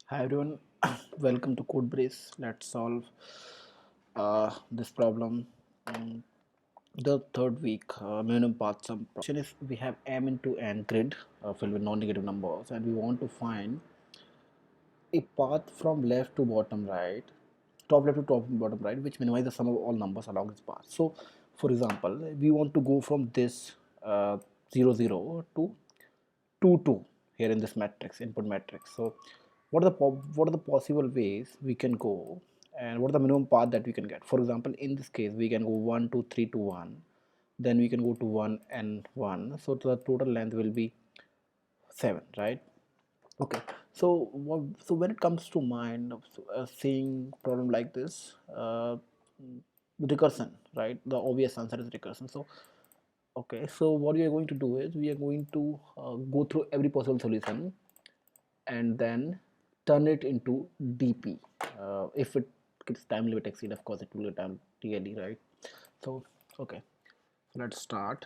Hi everyone, welcome to Code Brace. Let's solve this problem. The third week, minimum path sum problem is we have m into n grid filled with non-negative numbers, and we want to find a path from left to bottom right, top left to top bottom right, which minimizes the sum of all numbers along this path. So, for example, we want to go from this 0 0 to 2 2 here in this matrix input matrix. So what are the possible ways we can go, and what are the minimum path that we can get? For example, in this case we can go 1 2 3 to 1, then we can go to 1 and 1, so the total length will be 7, right? Okay, so so when it comes to mind of seeing problem like this, recursion, right? The obvious answer is recursion. So okay, so what we are going to do is we are going to go through every possible solution and then turn it into DP. If it gets time limit exceed, of course it will get time TLE, right? So okay, so let's start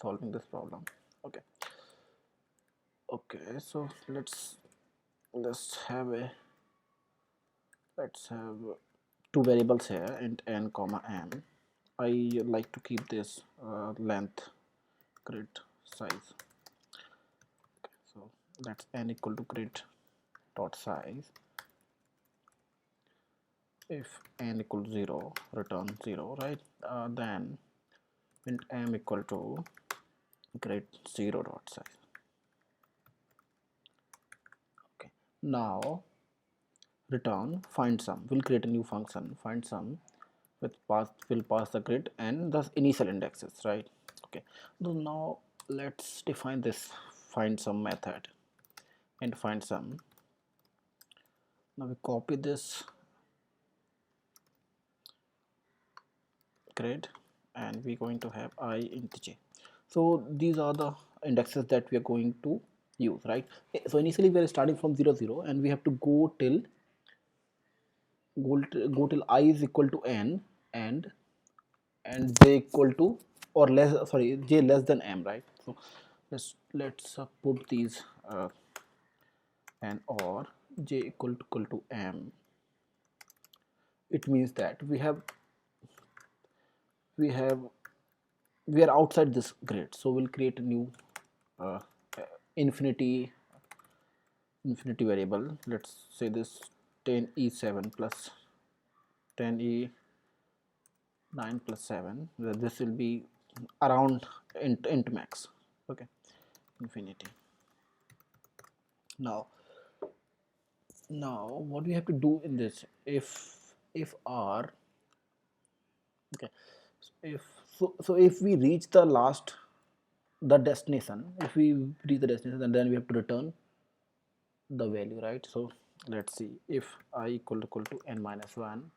solving this problem. Okay, okay, so let's have two variables here, int n comma m. I like to keep this length grid size. Okay, so that's n equal to grid dot size. If n equal to 0, return 0, right? Then int m equal to grid 0 dot size. Okay, now return findSum. We'll create a new function findSum with will pass the grid and the initial indexes, right? Okay, so now let's define this findSum method and findSum. Now we copy this grid and we're going to have I int j. So these are the indexes that we are going to use, right? So initially we are starting from 0 0 and we have to go till I is equal to n and j equal to or less, sorry, j less than m, right? So let's put these and or j equal to m. It means that we have we are outside this grid, so we'll create a new uh, infinity variable. Let's say this 10e7 plus 10e9 plus 7. This will be around int max. Okay, infinity. Now what we have to do in this, if r, okay, so if we reach the destination, if we reach the destination, and then we have to return the value, right? So let's see, if I equal to n minus 1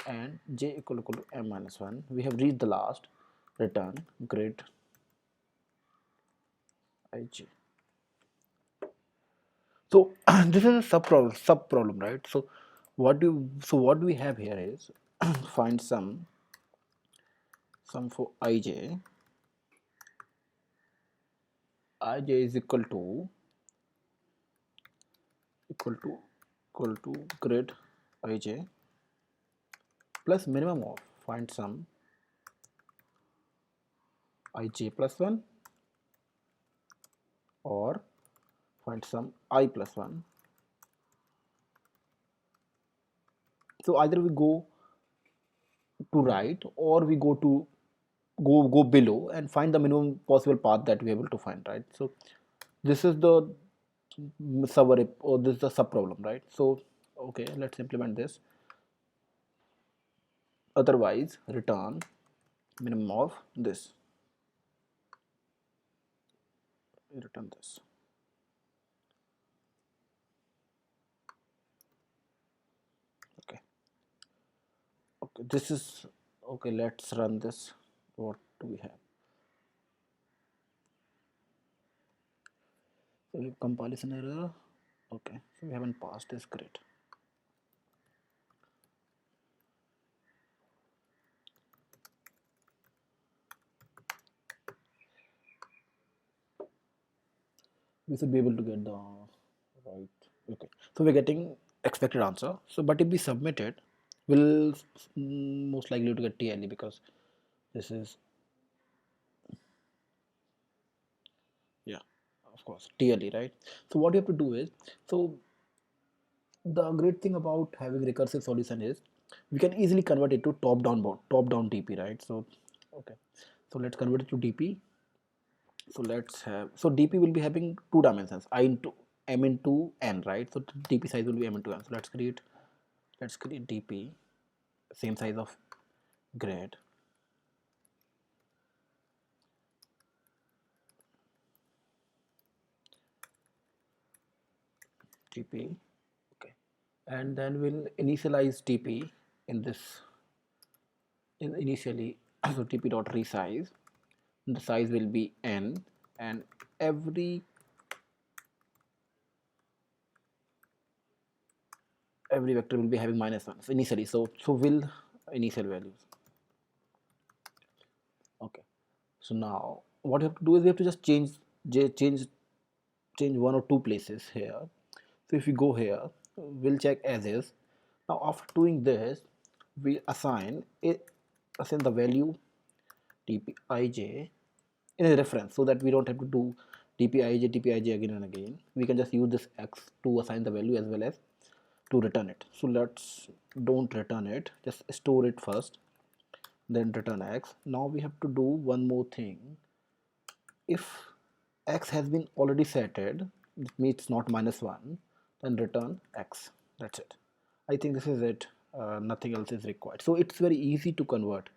and j equal to m minus 1, we have reached the last, return grid ij. So this is a sub problem, right? So what we have here is find sum for ij is equal to grid ij plus minimum of find sum ij plus 1 or find sum I plus 1. So either we go to right or we go below and find the minimum possible path that we're able to find, right? So this is the summary, or this is the sub problem, right? So okay, let's implement this. Otherwise return minimum of this, return this. Okay, okay, this is okay. Let's run this. What do we have? So we have compilation error. Okay, so we haven't passed this, great. We should be able to get the right? Okay, so we're getting expected answer. So but if we submit it, we'll most likely to get TLE, because this is, yeah, of course, TLE, right? So what you have to do is, so the great thing about having recursive solution is we can easily convert it to top down TP, right? So okay, so let's convert it to DP. So let's have, so DP will be having two dimensions, I into m into n, right? So DP size will be m into n. So let's create DP same size of grid, DP, okay, and then we'll initialize DP in this, in initially. So TP dot resize, the size will be n, and every vector will be having -1 initially. So will initial values. Okay, so now what you have to do is we have to just change one or two places here. So if we go here, we'll check as is. Now after doing this, we assign the value dpij in a reference, so that we don't have to do dpij again and again. We can just use this x to assign the value as well as to return it. So let's don't return it, just store it first, then return x. Now we have to do one more thing. If x has been already setted, it means it's not -1, then return x. That's it. I think this is it. Nothing else is required. So it's very easy to convert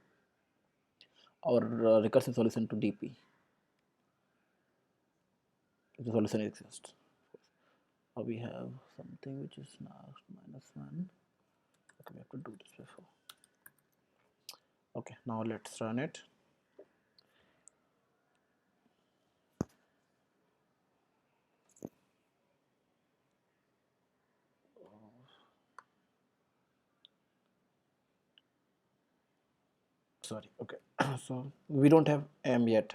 our recursive solution to DP if the solution exists. We have something which is now -1. Okay, we have to do this before. Okay, now let's run it. Sorry, okay. So we don't have m yet.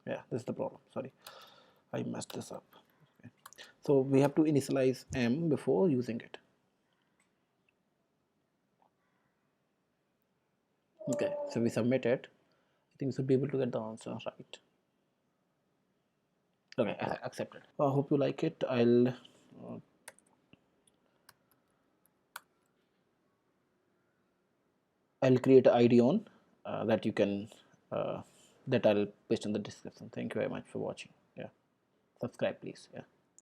Yeah, this is the problem. Sorry, I messed this up. Okay. So we have to initialize m before using it. Okay, so we submit it. I think we should be able to get the answer right. Okay, accepted. I hope you like it. I'll create an ID on that you can that I'll paste in the description. Thank you very much for watching. Yeah, subscribe please. Yeah.